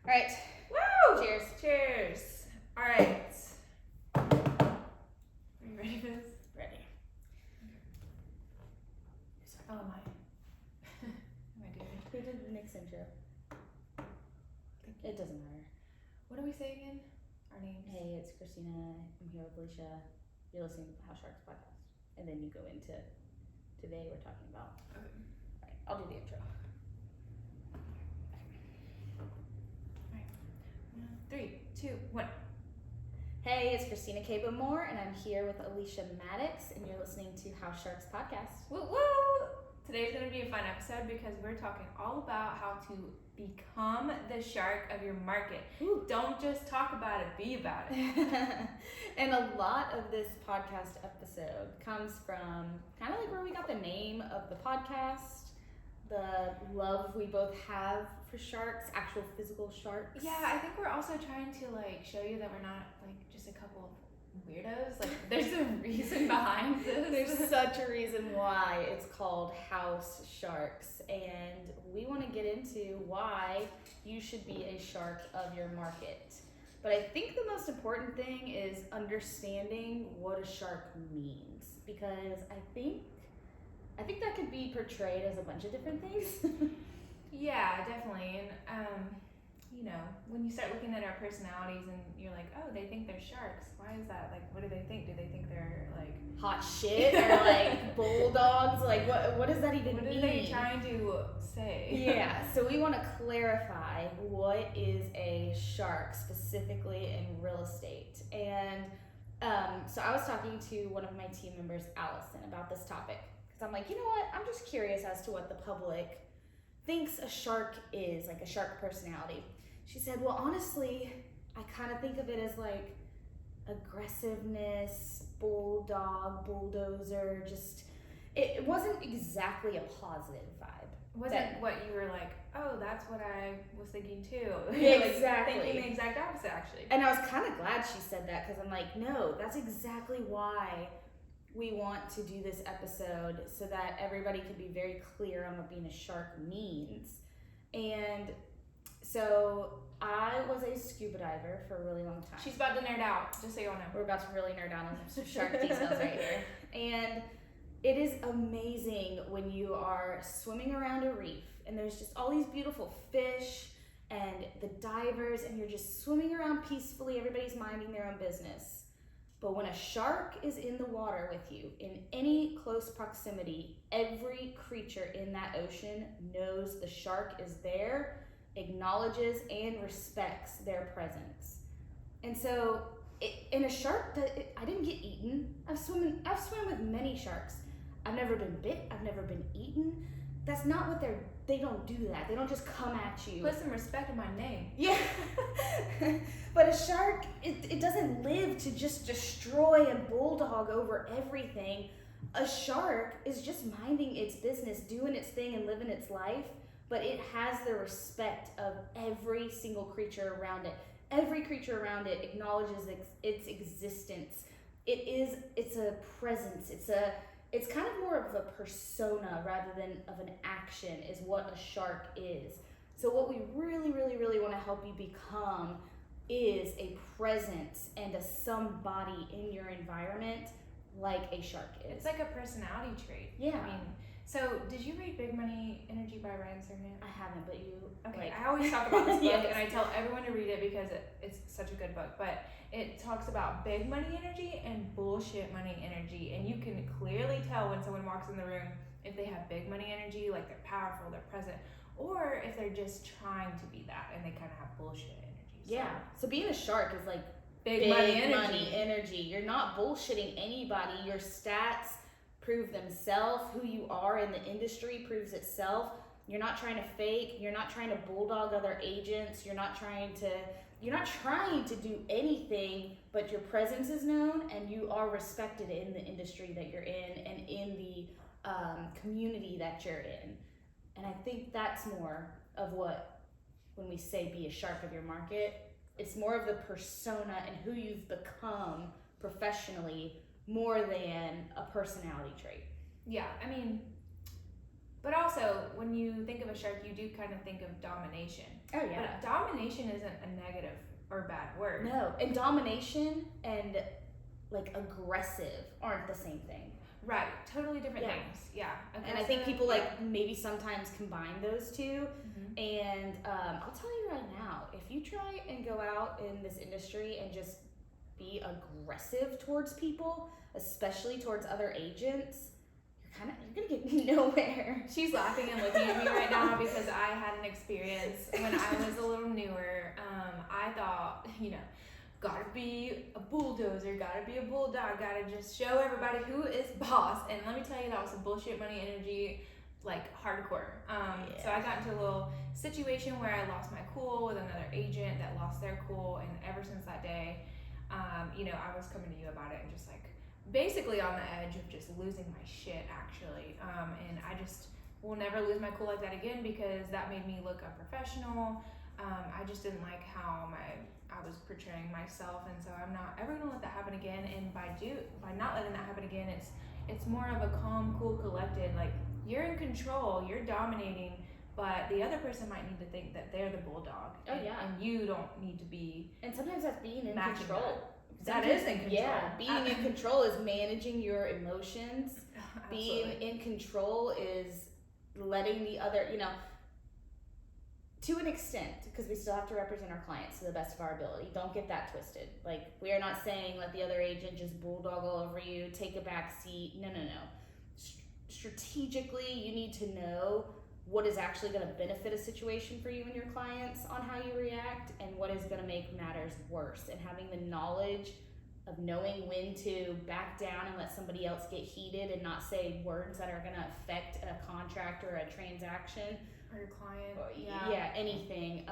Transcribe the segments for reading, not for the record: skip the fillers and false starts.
All right. Woo! Cheers. Cheers. All right. Are you ready for this? Ready. Oh, am I? Am I doing it? Who did Nick's intro? It doesn't matter. What do we say again? Our names. Hey, it's Christina. I'm here with Alicia. You're listening to the House Sharks podcast. And then you go into today we're talking about. Okay. All right, I'll do the intro. All right. 3, 2, 1. Hey, it's Christina Cabo-Moore, and I'm here with Alicia Maddox, and you're listening to House Sharks podcast. Woo woo! Today's going to be a fun episode because we're talking all about how to become the shark of your market. Ooh. Don't just talk about it, be about it. And a lot of this podcast episode comes from kind of like where we got the name of the podcast, the love we both have for sharks, actual physical sharks. Yeah, I think we're also trying to like show you that we're not like just a couple of weirdos. Like there's a reason behind this. There's such a reason why it's called House Sharks, and we want to get into why you should be a shark of your market. But I think the most important thing is understanding what a shark means, because I think that could be portrayed as a bunch of different things. Yeah, definitely. And you know, when you start looking at our personalities and you're like, oh, they think they're sharks. Why is that? Like, what do they think? Do they think they're like hot shit or like bulldogs? Like what does that even mean? What are they trying to say? Yeah, so we want to clarify what is a shark specifically in real estate. And so I was talking to one of my team members, Allison, about this topic. Because I'm like, you know what? I'm just curious as to what the public thinks a shark is, like a shark personality. She said, well, honestly, I kind of think of it as like aggressiveness, bulldog, bulldozer, just, it wasn't exactly a positive vibe. Wasn't what you were like, oh, that's what I was thinking too. Yeah, like, exactly. Thinking the exact opposite, actually. And I was kind of glad she said that, because I'm like, no, that's exactly why we want to do this episode, so that everybody can be very clear on what being a shark means. And so I was a scuba diver for a really long time. She's about to nerd out, just so you all know. We're about to really nerd out on some shark details right here. And it is amazing when you are swimming around a reef and there's just all these beautiful fish and the divers, and you're just swimming around peacefully, everybody's minding their own business. But when a shark is in the water with you, in any close proximity, every creature in that ocean knows the shark is there, acknowledges and respects their presence. And so, in a shark, I didn't get eaten. I've swum with many sharks. I've never been bit. I've never been eaten. That's not what they don't do that. They don't just come at you. Put some respect in my name. Yeah. But a shark, it doesn't live to just destroy and bulldog over everything. A shark is just minding its business, doing its thing and living its life, but it has the respect of every single creature around it. Every creature around it acknowledges its existence. It's a presence. It's kind of more of a persona rather than of an action is what a shark is. So what we really, really, really want to help you become is a presence and a somebody in your environment like a shark is. It's like a personality trait. Yeah. I mean, so did you read Big Money Energy by Ryan Serhant? I haven't, but you... Okay, like... I always talk about this book, Yes. and I tell everyone to read it because it's such a good book. But it talks about big money energy and bullshit money energy, and you can clearly tell when someone walks in the room if they have big money energy, like they're powerful, they're present, or if they're just trying to be that and they kind of have bullshit energy. Yeah. So being a shark is like big money energy. You're not bullshitting anybody. Your stats prove themselves. Who you are in the industry proves itself. You're not trying to fake. You're not trying to bulldog other agents. You're not trying to do anything, but your presence is known and you are respected in the industry that you're in and in the community that you're in. And I think that's more of what, when we say be a shark of your market, it's more of the persona and who you've become professionally more than a personality trait. Yeah, I mean, But also, when you think of a shark, you do kind of think of domination. Oh yeah. But domination isn't a negative or bad word. No, and domination and like aggressive aren't the same thing. Right, totally different things. Yeah. And I think people like maybe sometimes combine those two. Mm-hmm. And I'll tell you right now, if you try and go out in this industry and just be aggressive towards people, especially towards other agents, you're gonna get nowhere. She's laughing and looking at me right now because I had an experience when I was a little newer. I thought, gotta be a bulldozer, gotta be a bulldog, gotta just show everybody who is boss. And let me tell you, that was some bullshit money energy, like hardcore. So I got into a little situation where I lost my cool with another agent that lost their cool, and ever since that day, I was coming to you about it and just like basically on the edge of just losing my shit actually. And I just will never lose my cool like that again because that made me look unprofessional. I just didn't like how I was portraying myself, and so I'm not ever gonna let that happen again. And by not letting that happen again, it's more of a calm, cool, collected, like you're in control, you're dominating, but the other person might need to think that they're the bulldog. Oh yeah. And you don't need to be. And sometimes that's being in matching control. That is in control. Yeah, being in control is managing your emotions. Being in control is letting the other, to an extent, because we still have to represent our clients to the best of our ability. Don't get that twisted. Like, we are not saying let the other agent just bulldog all over you, take a back seat. No. Strategically, you need to know what is actually going to benefit a situation for you and your clients on how you react, and what is going to make matters worse. And having the knowledge of knowing when to back down and let somebody else get heated and not say words that are going to affect a contract or a transaction. Or your client. Yeah, anything.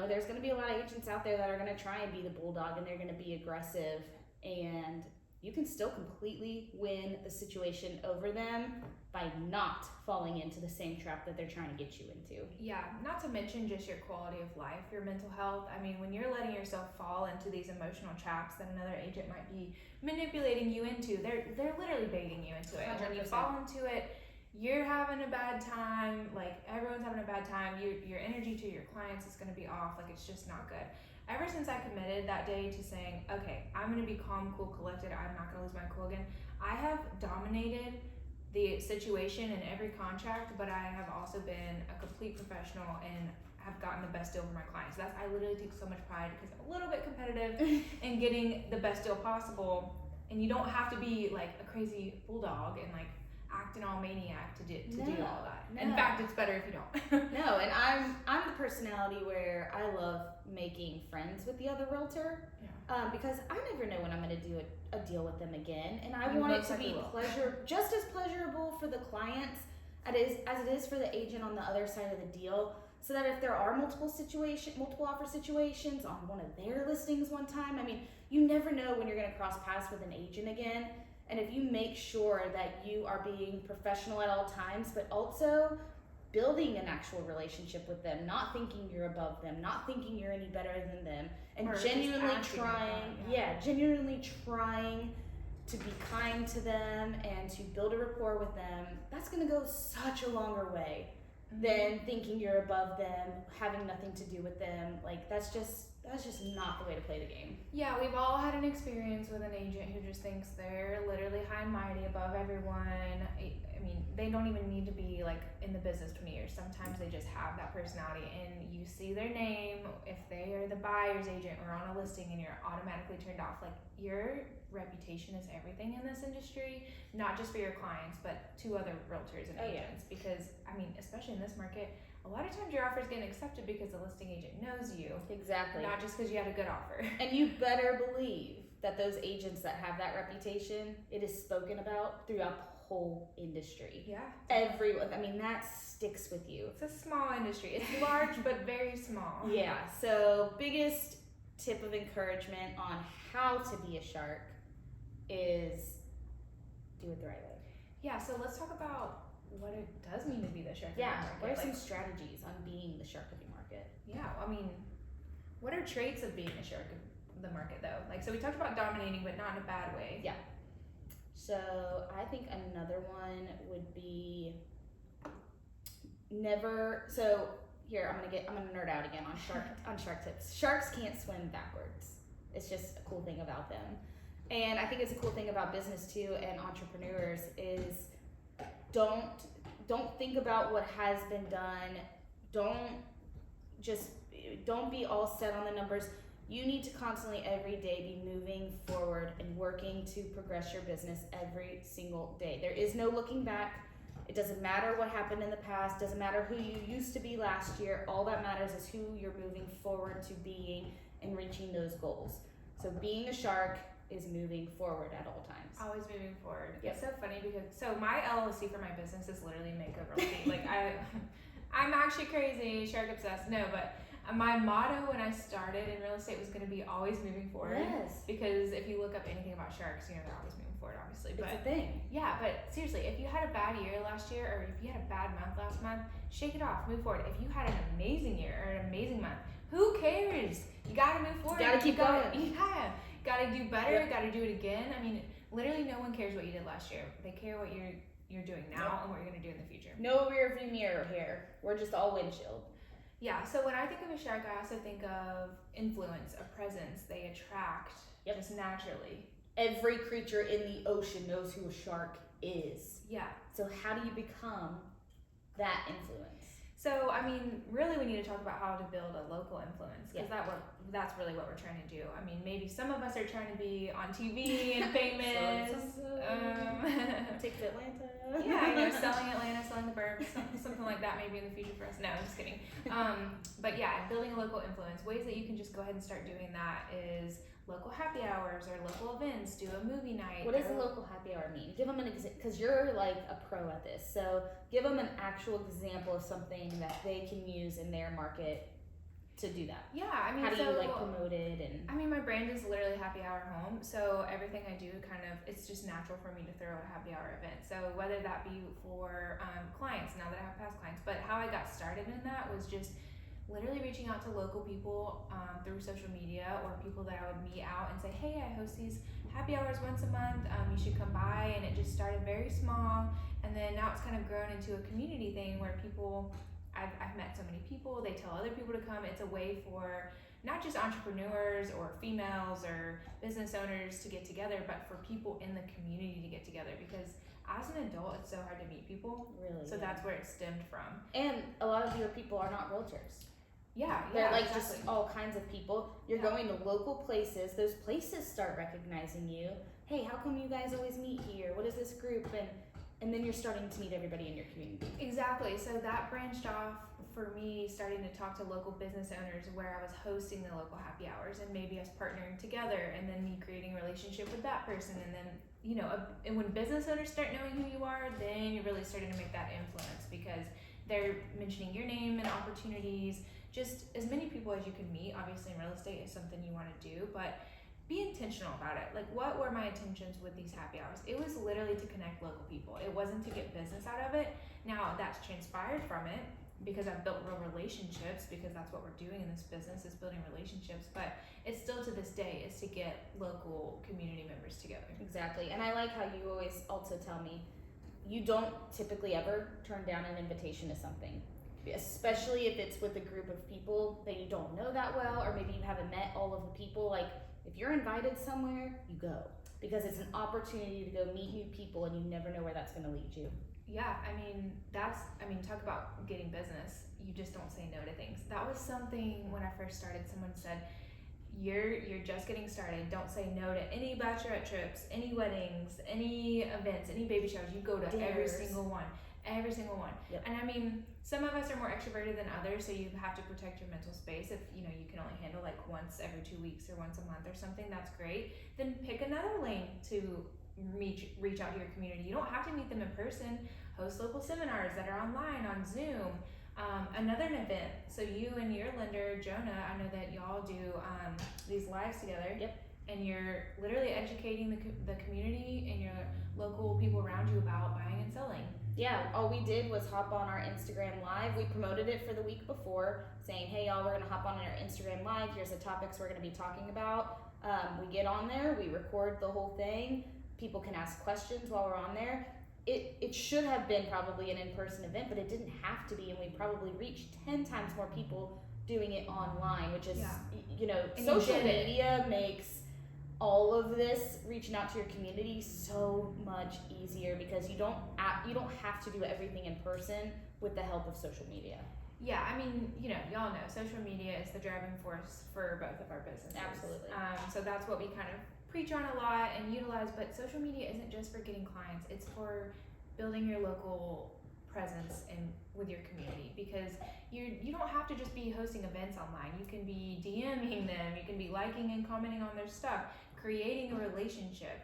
There's going to be a lot of agents out there that are going to try and be the bulldog, and they're going to be aggressive, and you can still completely win the situation over them by not falling into the same trap that they're trying to get you into. Yeah, not to mention just your quality of life, your mental health. I mean, when you're letting yourself fall into these emotional traps that another agent might be manipulating you into, they're literally baiting you into it. 100%. When you fall into it, you're having a bad time, like everyone's having a bad time, your energy to your clients is going to be off, like it's just not good. Ever since I committed that day to saying, okay, I'm going to be calm, cool, collected, I'm not going to lose my cool again, I have dominated the situation in every contract, but I have also been a complete professional and have gotten the best deal for my clients. I literally take so much pride because I'm a little bit competitive in getting the best deal possible, and you don't have to be like a crazy bulldog and like acting all maniac to do all that. No. In fact, it's better if you don't. No, and I'm the personality where I love making friends with the other realtor, because I never know when I'm going to do a deal with them again, and I want it to be just as pleasurable for the clients as it is for the agent on the other side of the deal, so that if there are multiple offer situations on one of their listings one time, I mean, you never know when you're going to cross paths with an agent again. And if you make sure that you are being professional at all times, but also building an actual relationship with them, not thinking you're above them, not thinking you're any better than them, and genuinely trying to be kind to them and to build a rapport with them, that's going to go such a longer way than thinking you're above them, having nothing to do with them. Like, that's just not the way to play the game. Yeah, we've all had an experience with an agent who just thinks they're literally high and mighty above everyone. I mean, they don't even need to be like in the business 20 years. Sometimes they just have that personality, and you see their name if they are the buyer's agent or on a listing, and you're automatically turned off. Like, your reputation is everything in this industry, not just for your clients, but to other realtors and agents. Because, I mean, especially in this market, a lot of times your offer is getting accepted because the listing agent knows you. Exactly. Not just because you had a good offer. And you better believe that those agents that have that reputation, it is spoken about throughout the whole industry. Yeah. Everyone. I mean, that sticks with you. It's a small industry. It's large, but very small. Yeah. So, biggest tip of encouragement on how to be a shark is do it the right way. Yeah. So let's talk about what it does mean to be the shark of your market. What are some strategies on being the shark of your market? Yeah, I mean, what are traits of being a shark of the market though? Like, so we talked about dominating, but not in a bad way. Yeah. So I think another one would be never. So here, I'm gonna nerd out again on shark tips. Sharks can't swim backwards. It's just a cool thing about them. And I think it's a cool thing about business too, and entrepreneurs is don't think about what has been done. Don't be all set on the numbers. You need to constantly every day be moving forward and working to progress your business every single day. There is no looking back. It doesn't matter what happened in the past, doesn't matter who you used to be last year. All that matters is who you're moving forward to being and reaching those goals. So being a shark is moving forward at all times. Always moving forward. Yep. It's so funny because my LLC for my business is literally make a real estate. Like I'm actually crazy, shark obsessed. No, but my motto when I started in real estate was going to be always moving forward. Yes. Because if you look up anything about sharks, they're always moving forward, obviously. It's a thing. Yeah, but seriously, if you had a bad year last year, or if you had a bad month last month, shake it off, move forward. If you had an amazing year or an amazing month, who cares? You gotta move forward. You gotta keep going. Yeah, gotta do better. Yep. Gotta do it again. I mean, literally, no one cares what you did last year. They care what you're doing now and what you're gonna do in the future. No rear view mirror here. We're just all windshield. Yeah. So when I think of a shark, I also think of influence, a presence. They attract just naturally. Every creature in the ocean knows who a shark is. Yeah. So how do you become that influence? So, I mean, really we need to talk about how to build a local influence, because that's really what we're trying to do. I mean, maybe some of us are trying to be on TV and famous. Take to Atlanta. Yeah, selling Atlanta, selling the burbs, something like that maybe in the future for us. No, I'm just kidding. But yeah, building a local influence. Ways that you can just go ahead and start doing that is local happy hours or local events. Do a movie night. What does a local happy hour mean? Give them an example, because you're like a pro at this. So give them an actual example of something that they can use in their market to do that. Yeah, I mean, how do you like promote it? And I mean, my brand is literally Happy Hour Home, so everything I do it's just natural for me to throw a happy hour event. So whether that be for clients, now that I have past clients, but how I got started in that was just literally reaching out to local people through social media, or people that I would meet out and say, hey, I host these happy hours once a month, you should come by. And it just started very small, and then now it's kind of grown into a community thing where I've met so many people, they tell other people to come. It's a way for not just entrepreneurs or females or business owners to get together, but for people in the community to get together, because as an adult, it's so hard to meet people. Really? So that's where it stemmed from. And a lot of your people are not realtors. Yeah, they're like exactly. just all kinds of people. You're going to local places. Those places start recognizing you. Hey, how come you guys always meet here? What is this group? And then you're starting to meet everybody in your community. Exactly. So that branched off for me, starting to talk to local business owners, where I was hosting the local happy hours, and maybe us partnering together, and then me creating a relationship with that person. And then, and when business owners start knowing who you are, then you're really starting to make that influence, because they're mentioning your name and opportunities. Just as many people as you can meet. Obviously in real estate is something you want to do, but be intentional about it. Like, what were my intentions with these happy hours? It was literally to connect local people. It wasn't to get business out of it. Now that's transpired from it, because I've built real relationships, because that's what we're doing in this business, is building relationships. But it's still to this day is to get local community members together. Exactly. And I like how you always also tell me you don't typically ever turn down an invitation to something, especially if it's with a group of people that you don't know that well, or maybe you haven't met all of the people. Like, if you're invited somewhere, you go, because it's an opportunity to go meet new people, and you never know where that's going to lead you. Yeah, talk about getting business. You just don't say no to things. That was something when I first started. Someone said, you're just getting started. Don't say no to any bachelorette trips, any weddings, any events, any baby showers. You go to every single one. Yep. And some of us are more extroverted than others, so you have to protect your mental space. If you can only handle like once every 2 weeks or once a month or something, that's great. Then pick another lane to reach out to your community. You don't have to meet them in person. Host local seminars that are online on Zoom. Another event. So you and your lender, Jonah, I know that y'all do these lives together. Yep. And you're literally educating the community and your local people around you about buying and selling. Yeah, all we did was hop on our Instagram live. We promoted it for the week before, saying, hey y'all, we're gonna hop on our Instagram live. Here's the topics we're gonna be talking about. We get on there, we record the whole thing. People can ask questions while we're on there. it should have been probably an in-person event, but it didn't have to be, and we probably reached 10 times more people doing it online, which is, you know, And social media makes all of this reaching out to your community so much easier, because you don't have to do everything in person with the help of social media. Yeah, I mean, you know, y'all know social media is the driving force for both of our businesses. Absolutely. So that's what we kind of preach on a lot and utilize, but social media isn't just for getting clients, it's for building your local presence with your community, because you don't have to just be hosting events online. You can be DMing them, you can be liking and commenting on their stuff, creating a relationship.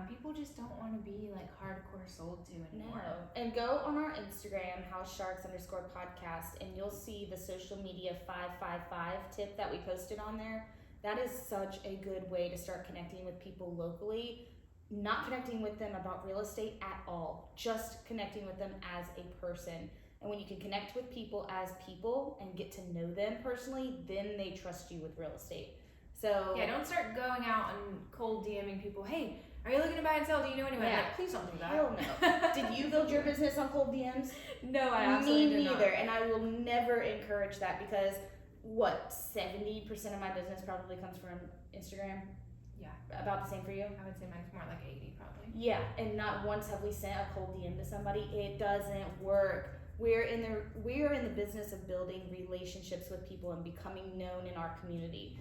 People just don't want to be like hardcore sold to anymore. No. And go on our Instagram, housesharks_podcast, and you'll see the social media 555 tip that we posted on there. That is such a good way to start connecting with people locally, not connecting with them about real estate at all, just connecting with them as a person. And when you can connect with people as people and get to know them personally, then they trust you with real estate. So yeah, don't start going out and cold DMing people, hey, are you looking to buy and sell? Do you know anyone? Yeah. Like, please don't do that. Hell no. Did you build your business on cold DMs? No, I absolutely Me did neither. not. And I will never encourage that, because 70% of my business probably comes from Instagram? Yeah. About the same for you? I would say mine's more like 80 probably. Yeah, and not once have we sent a cold DM to somebody. It doesn't work. We are in the business of building relationships with people and becoming known in our community.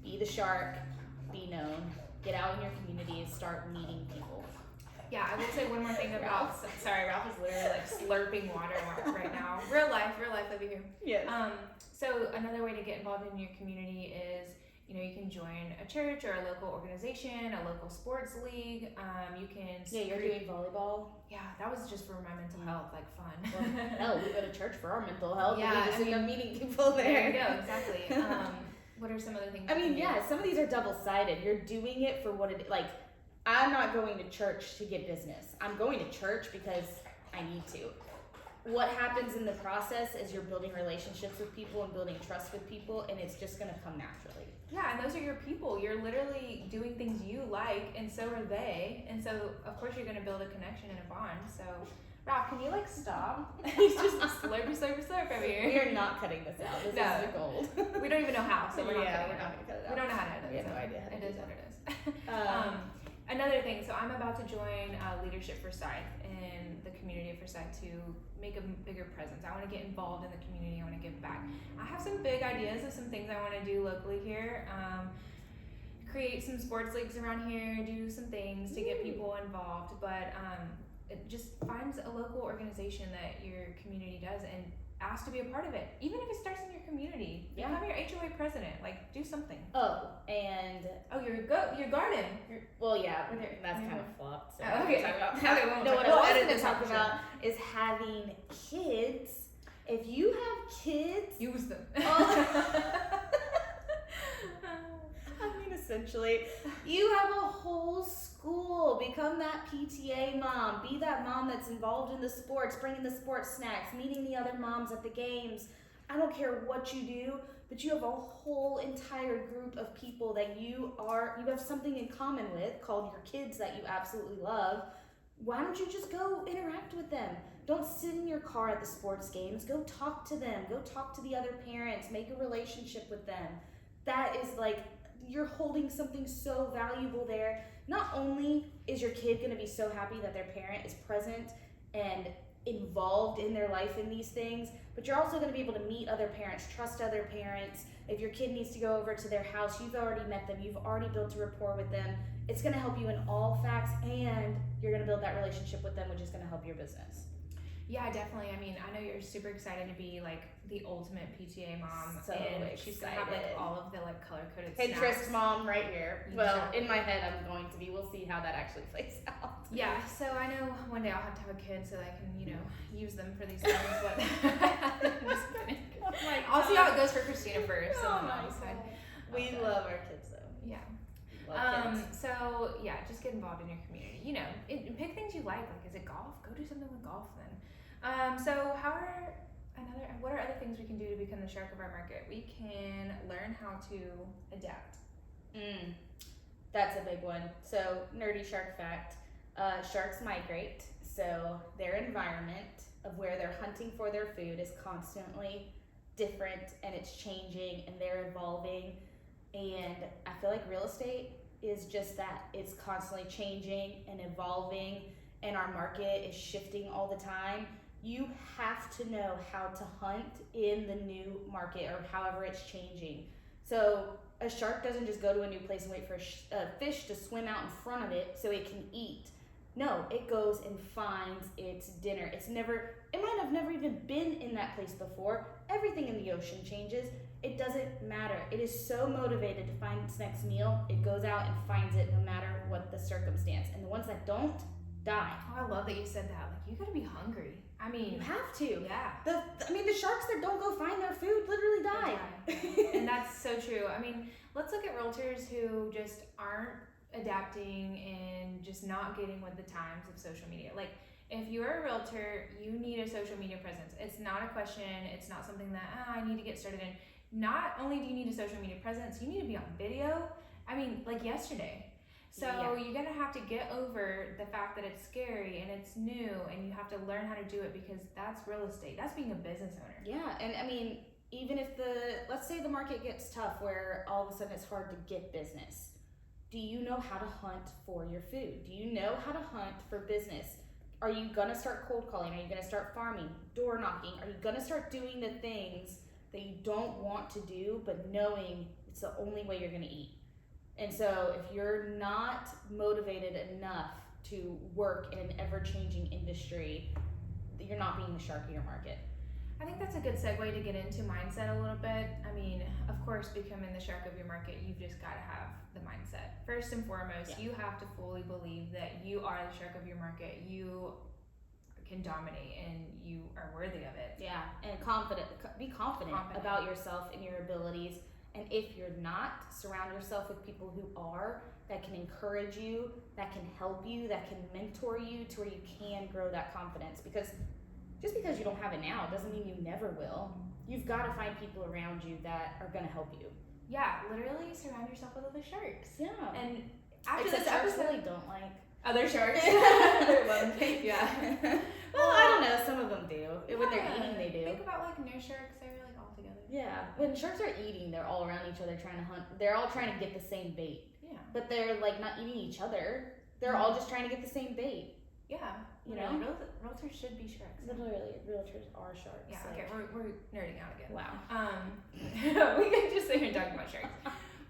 Be the shark, be known. Get out in your community and start meeting people. Yeah, I will say one more thing about. Sorry, Ralph is literally like slurping water right now. Real life over here. Yes. So another way to get involved in your community is, you know, you can join a church or a local organization, a local sports league. You can. Yeah, you're doing volleyball. Yeah, that was just for my mental health, like fun. Well, hell, we go to church for our mental health. Yeah, and we just end up meeting people there. There you go, exactly. What are some other things? I mean, yeah, some of these are double-sided. You're doing it for what it, like, I'm not going to church to get business. I'm going to church because I need to. What happens in the process is you're building relationships with people and building trust with people, and it's just going to come naturally. Yeah, and those are your people. You're literally doing things you like, and so are they. And so, of course, you're going to build a connection and a bond. So, Ralph, can you, like, stop? He's just slurpy over here. We are not cutting this out. This is the gold. We don't even know how, so we're not yeah, cutting we're not going to cut it out. We don't know how to edit. We have no idea. It is what it is. Another thing, so I'm about to join Leadership for Scythe in the community of Forsyth to make a bigger presence. I want to get involved in the community. I want to give back. I have some big ideas of some things I want to do locally here. Create some sports leagues around here, do some things to get people involved, but it just finds a local organization that your community does and ask to be a part of it. Even if it starts in your community, become your HOA president. Like, do something. Oh, and your garden. Well, yeah, that's kind of flopped. So okay. What I wanted to talk about is having kids. If you have kids, use them. I mean, essentially, you have a whole school. Become that PTA mom. Be that mom that's involved in the sports, bringing the sports snacks, meeting the other moms at the games. I don't care what you do, but you have a whole entire group of people that you have something in common with, called your kids that you absolutely love. Why don't you just go interact with them? Don't sit in your car at the sports games. Go talk to them. Go talk to the other parents. Make a relationship with them. That is like, you're holding something so valuable there. Not only is your kid going to be so happy that their parent is present and involved in their life in these things, but you're also going to be able to meet other parents, trust other parents. If your kid needs to go over to their house, you've already met them, you've already built a rapport with them. It's going to help you in all facts, and you're going to build that relationship with them, which is going to help your business. Yeah, definitely. I mean, I know you're super excited to be like the ultimate PTA mom, so and excited. She's gonna have like all of the like color-coded Pinterest snacks. mom right here. Yeah. Well, in my head, I'm going to be. We'll see how that actually plays out. Yeah. So I know one day I'll have to have a kid so that I can, use them for these things. But I'm just kidding. I'll see how it goes for Christina first. We love our kids though. Yeah. Love kids. So yeah, just get involved in your community. Pick things you like. Like, is it golf? Go do something with golf then. So what are other things we can do to become the shark of our market? We can learn how to adapt. That's a big one. So, nerdy shark fact, sharks migrate. So their environment of where they're hunting for their food is constantly different, and it's changing, and they're evolving. And I feel like real estate is just that. It's constantly changing and evolving, and our market is shifting all the time. You have to know how to hunt in the new market or however it's changing. So a shark doesn't just go to a new place and wait for a fish to swim out in front of it so it can eat. No, it goes and finds its dinner. It might have never even been in that place before. Everything in the ocean changes. It doesn't matter. It is so motivated to find its next meal. It goes out and finds it no matter what the circumstance. And the ones that don't, die. Oh, I love that you said that. Like, you gotta be hungry. I mean, you have to. Yeah. The sharks that don't go find their food literally die. And that's so true. I mean, let's look at realtors who just aren't adapting and just not getting with the times of social media. Like, if you're a realtor, you need a social media presence. It's not a question. It's not something that I need to get started in. Not only do you need a social media presence, you need to be on video. I mean, like yesterday. So you're going to have to get over the fact that it's scary and it's new, and you have to learn how to do it, because that's real estate. That's being a business owner. Yeah, and I mean, even if let's say the market gets tough where all of a sudden it's hard to get business. Do you know how to hunt for your food? Do you know how to hunt for business? Are you going to start cold calling? Are you going to start farming, door knocking? Are you going to start doing the things that you don't want to do, but knowing it's the only way you're going to eat? And so if you're not motivated enough to work in an ever-changing industry, you're not being the shark of your market. I think that's a good segue to get into mindset a little bit. I mean, of course, becoming the shark of your market, you've just got to have the mindset. First and foremost, you have to fully believe that you are the shark of your market. You can dominate and you are worthy of it. Yeah, and be confident about yourself and your abilities. And if you're not, surround yourself with people who are, that can encourage you, that can help you, that can mentor you to where you can grow that confidence. Because just because you don't have it now doesn't mean you never will. You've got to find people around you that are going to help you. Yeah, literally surround yourself with other sharks. Yeah. And after Except this sharks episode, really don't like other sharks. Yeah. Well, I don't know. Some of them do. When they're eating, they do. Think about like no sharks. They're like all together. Yeah. When sharks are eating, they're all around each other trying to hunt. They're all trying to get the same bait. Yeah. But they're like not eating each other. They're all just trying to get the same bait. Yeah. You know, realtors should be sharks. Literally, realtors are sharks. Yeah. Like, Okay. We're nerding out again. Wow. We can just sit here and talk about sharks.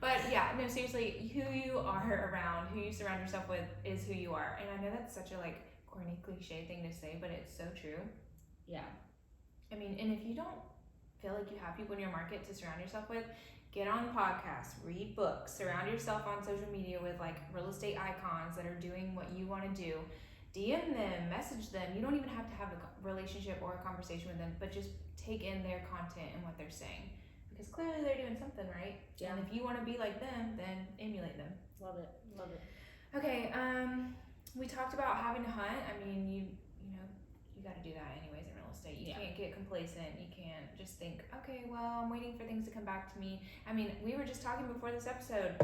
But yeah, no, seriously, who you are around, who you surround yourself with, is who you are. And I know that's such a like corny cliche thing to say, but it's so true. Yeah. I mean, and if you don't feel like you have people in your market to surround yourself with, get on podcasts, read books, surround yourself on social media with like real estate icons that are doing what you want to do. DM them, message them. You don't even have to have a relationship or a conversation with them, but just take in their content and what they're saying. Because clearly they're doing something right. Yeah. And if you want to be like them, then emulate them. Love it. Love it. Okay, we talked about having to hunt. I mean, you know, you got to do that anyways in real estate. You can't get complacent. You can't just think, okay, well, I'm waiting for things to come back to me. I mean, we were just talking before this episode.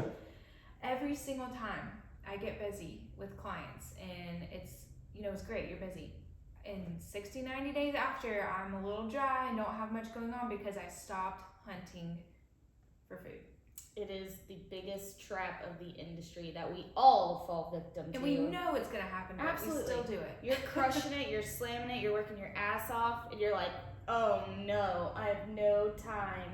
Every single time I get busy with clients, and it's, you know, it's great, you're busy. And 60, 90 days after, I'm a little dry and don't have much going on because I stopped hunting for food. It is the biggest trap of the industry that we all fall victim to. And we know it's going to happen, but Absolutely. we still do it. You're crushing it, you're slamming it, you're working your ass off, and you're like, oh no, I have no time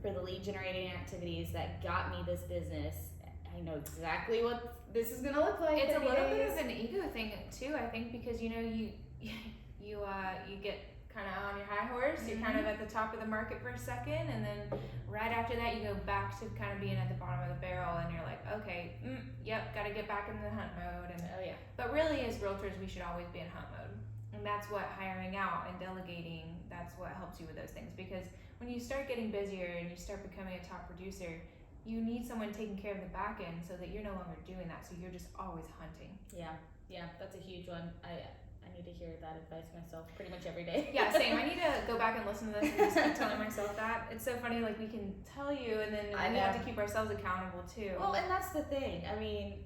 for the lead generating activities that got me this business. I know exactly what this is going to look like. It's a little bit of an ego thing too, I think, because you know you get kind of on your high horse. You're kind of at the top of the market for a second, and then right after that you go back to kind of being at the bottom of the barrel, and you're like, okay, yep, got to get back into the hunt mode. And but really, as realtors, we should always be in hunt mode, and that's what hiring out and delegating, that's what helps you with those things. Because when you start getting busier and you start becoming a top producer, you need someone taking care of the back end so that you're no longer doing that, so you're just always hunting. Yeah, that's a huge one. I need to hear that advice myself pretty much every day. Yeah, same. I need to go back and listen to this and just keep telling myself that. It's so funny, like we can tell you, and then we have to keep ourselves accountable too. Well, and that's the thing. I mean,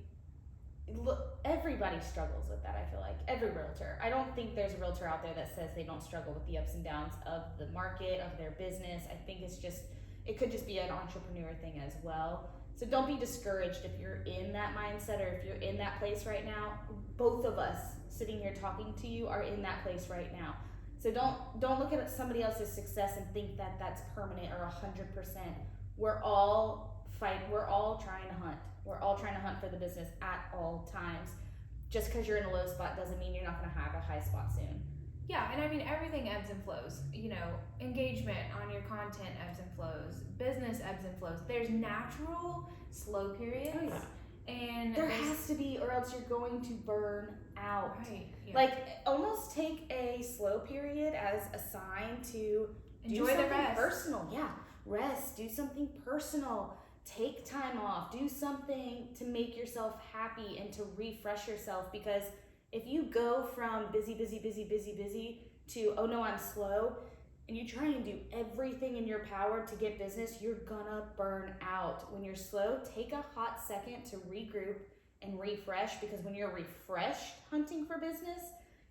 look, everybody struggles with that. I feel like every realtor. I don't think there's a realtor out there that says they don't struggle with the ups and downs of the market, of their business. I think it could just be an entrepreneur thing as well. So don't be discouraged if you're in that mindset or if you're in that place right now. Both of us sitting here talking to you are in that place right now. So don't look at somebody else's success and think that that's permanent or 100%. We're all trying to hunt. We're all trying to hunt for the business at all times. Just because you're in a low spot doesn't mean you're not going to have a high spot soon. Yeah, and I mean, everything ebbs and flows. You know, engagement on your content ebbs and flows. Business ebbs and flows. There's natural slow periods. Oh, yeah. And there has to be, or else you're going to burn out. Right. Yeah. Like, almost take a slow period as a sign to enjoy do the something rest. Personal. Yeah, rest. Do something personal. Take time off. Do something to make yourself happy and to refresh yourself. Because if you go from busy to, oh no, I'm slow, and you try and do everything in your power to get business, you're gonna burn out. When you're slow, take a hot second to regroup and refresh, because when you're refreshed hunting for business,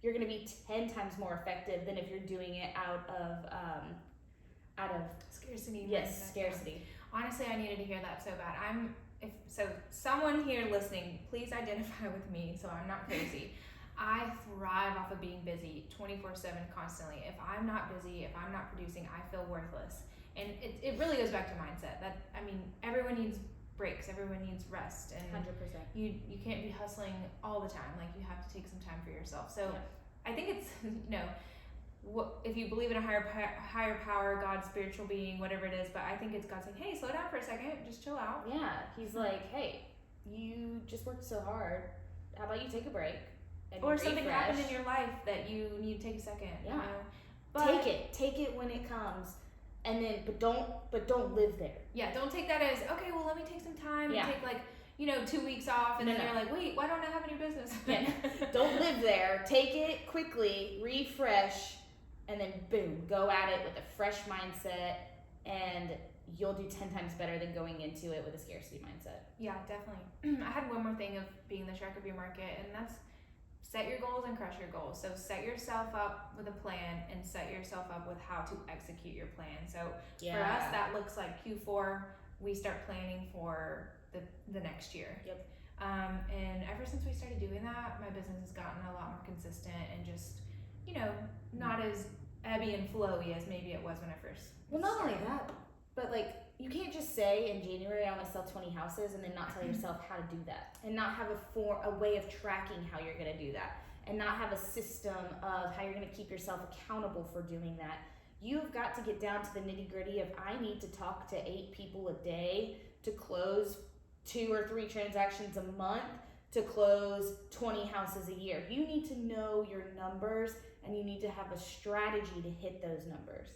you're gonna be 10 times more effective than if you're doing it out of scarcity. Yes, scarcity. Honestly, I needed to hear that so bad. So someone here listening, please identify with me so I'm not crazy. I thrive off of being busy 24/7 constantly. If I'm not busy, if I'm not producing, I feel worthless. And it really goes back to mindset. That, I mean, everyone needs breaks, everyone needs rest, and 100%. you can't be hustling all the time. Like, you have to take some time for yourself. So I think it's, you know, if you believe in a higher power, God, spiritual being, whatever it is, but I think it's God saying, hey, slow down for a second, just chill out. Yeah, he's like, hey, you just worked so hard. How about you take a break? Or something happened in your life that you need to take a second. Yeah. You know? But take it when it comes, and then but don't live there. Yeah, don't take that as, okay, well, let me take some time and take, like, you know, 2 weeks off, and then you're like, wait, why don't I have any business? Yeah. Don't live there. Take it quickly, refresh, and then boom, go at it with a fresh mindset, and you'll do 10 times better than going into it with a scarcity mindset. Yeah, definitely. I had one more thing of being the shark of your market, and that's set your goals and crush your goals. So set yourself up with a plan and set yourself up with how to execute your plan. So for us, that looks like Q4, we start planning for the next year. Yep. And ever since we started doing that, my business has gotten a lot more consistent and just, you know, not as ebby and flowy as maybe it was when I first Well, not started. only that, but like, you can't just say in January I want to sell 20 houses and then not tell yourself how to do that, and not have a way of tracking how you're going to do that, and not have a system of how you're going to keep yourself accountable for doing that. You've got to get down to the nitty-gritty of, I need to talk to 8 people a day to close 2 or 3 transactions a month to close 20 houses a year. You need to know your numbers, and you need to have a strategy to hit those numbers.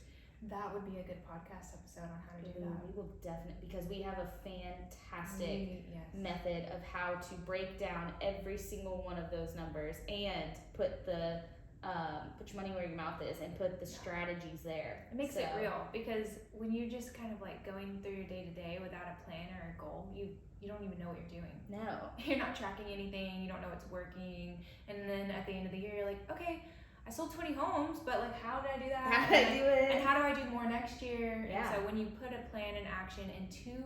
That would be a good podcast episode on how to do that. We will definitely, because we have a fantastic method of how to break down every single one of those numbers and put your money where your mouth is and put the strategies there. It makes it real, because when you're just kind of like going through your day to day without a plan or a goal, you don't even know what you're doing. No. You're not tracking anything, you don't know what's working, and then at the end of the year you're like, okay, I sold 20 homes, but like, how did I do that? How did I do it? And how do I do more next year? Yeah. And so when you put a plan in action into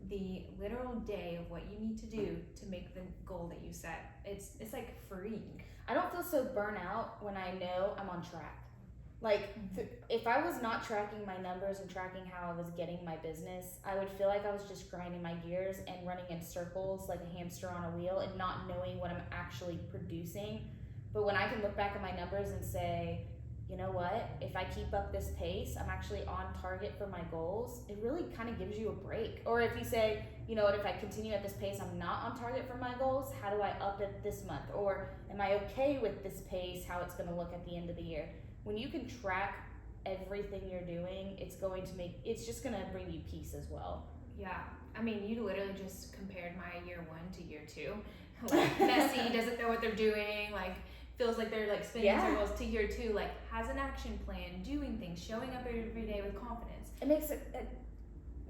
the literal day of what you need to do to make the goal that you set, it's like freeing. I don't feel so burnt out when I know I'm on track. Like, if I was not tracking my numbers and tracking how I was getting my business, I would feel like I was just grinding my gears and running in circles like a hamster on a wheel and not knowing what I'm actually producing. But when I can look back at my numbers and say, you know what, if I keep up this pace, I'm actually on target for my goals, it really kind of gives you a break. Or if you say, you know what, if I continue at this pace, I'm not on target for my goals, how do I up it this month? Or am I okay with this pace, how it's going to look at the end of the year? When you can track everything you're doing, it's just going to bring you peace as well. Yeah. I mean, you literally just compared my year 1 to year 2. Like, messy, doesn't know what they're doing, like, feels like they're like spinning circles, to year 2, like, has an action plan, doing things, showing up every day with confidence. It makes it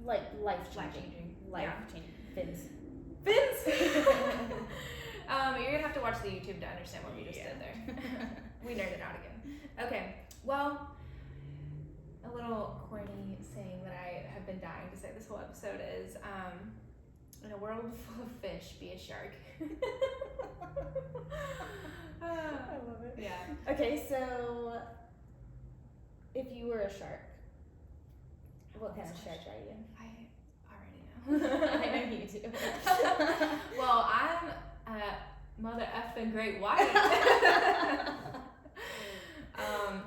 like life changing. Fins. You're gonna have to watch the YouTube to understand what we just did there. We nerded out again. Okay, well, a little corny saying that I have been dying to say this whole episode is, in a world full of fish, be a shark. I love it. Yeah. Okay, so if you were a shark, what kind of shark are you? I already know. I know you do. Well, I'm mother effing great white.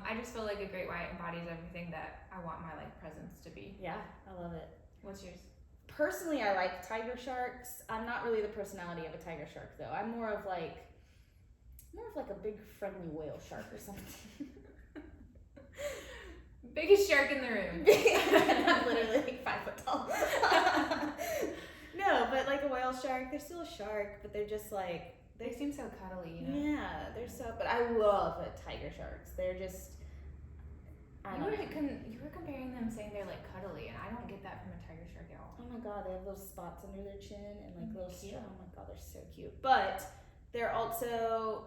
I just feel like a great white embodies everything that I want my like presence to be. Yeah, I love it. What's yours? Personally, I like tiger sharks. I'm not really the personality of a tiger shark though. I'm more of like a big friendly whale shark or something. Biggest shark in the room. I'm literally like 5 foot tall. No, but like a whale shark, they're still a shark, but they're just like They seem so cuddly, you know? Yeah, they're so. But I love tiger sharks. They're just. You were comparing them, saying they're like cuddly, and I don't get that from a tiger shark at all. Oh my god, they have little spots under their chin and like little. Cute. Oh my god, they're so cute. But they're also.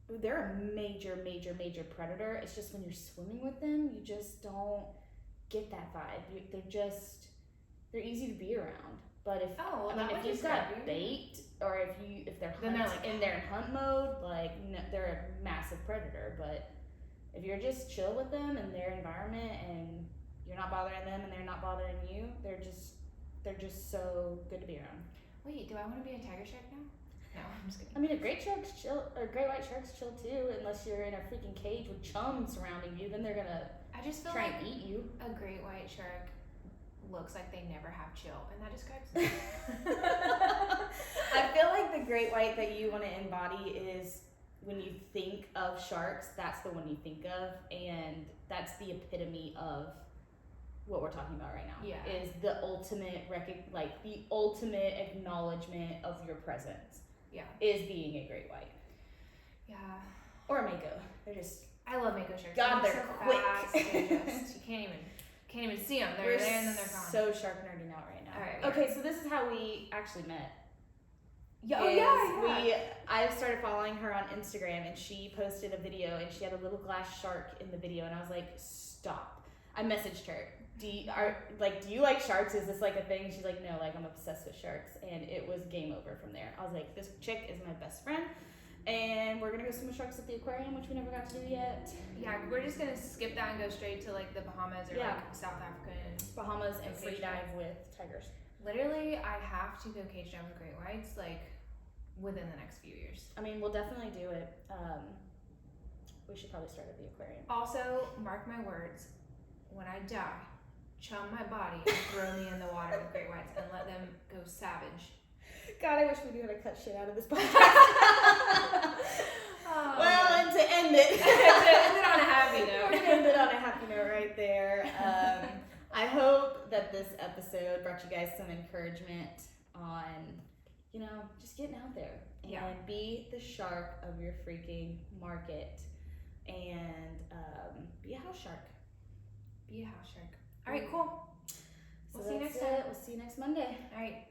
They're a major, major, major predator. It's just when you're swimming with them, you just don't get that vibe. They're easy to be around. But if if you've got bait or if they're in their hunt mode, like no, they're a massive predator. But if you're just chill with them and their environment and you're not bothering them and they're not bothering you, they're just so good to be around. Wait, do I want to be a tiger shark now? No, I'm just kidding. I mean, a great white shark's chill too, unless you're in a freaking cage with chums surrounding you. Then they're gonna try and eat you. A great white shark looks like they never have chill, and that describes them. I feel like the great white that you want to embody is when you think of sharks, that's the one you think of, and that's the epitome of what we're talking about right now. Yeah. Is the ultimate the ultimate acknowledgement of your presence. Yeah. Is being a great white. Yeah. Or a mako. They're just. I love mako sharks. God, they're so quick. Fast. They're just, you can't even see them. They're there and then they're gone. So shark nerding out right now. All right. Okay, so this is how we actually met. Yeah. I started following her on Instagram and she posted a video and she had a little glass shark in the video and I was like, stop. I messaged her. Do you like sharks? Is this like a thing? She's like, no, like I'm obsessed with sharks. And it was game over from there. I was like, this chick is my best friend. And we're gonna go swim with sharks at the aquarium, which we never got to do yet. Yeah, we're just gonna skip that and go straight to like the Bahamas or like South Africa. Bahamas and free dive with tigers. Literally, I have to go cage dive with great whites like within the next few years. I mean, we'll definitely do it. We should probably start at the aquarium. Also, mark my words, when I die, chum my body and throw me in the water with great whites and let them go savage. God, I wish we knew how to cut shit out of this podcast. Well, and to end it. To end it on a happy note. We're going to end it on a happy note right there. I hope that this episode brought you guys some encouragement on, just getting out there. And be the shark of your freaking market. And be a house shark. Be a house shark. All right, cool. We'll see you next time. We'll see you next Monday. All right.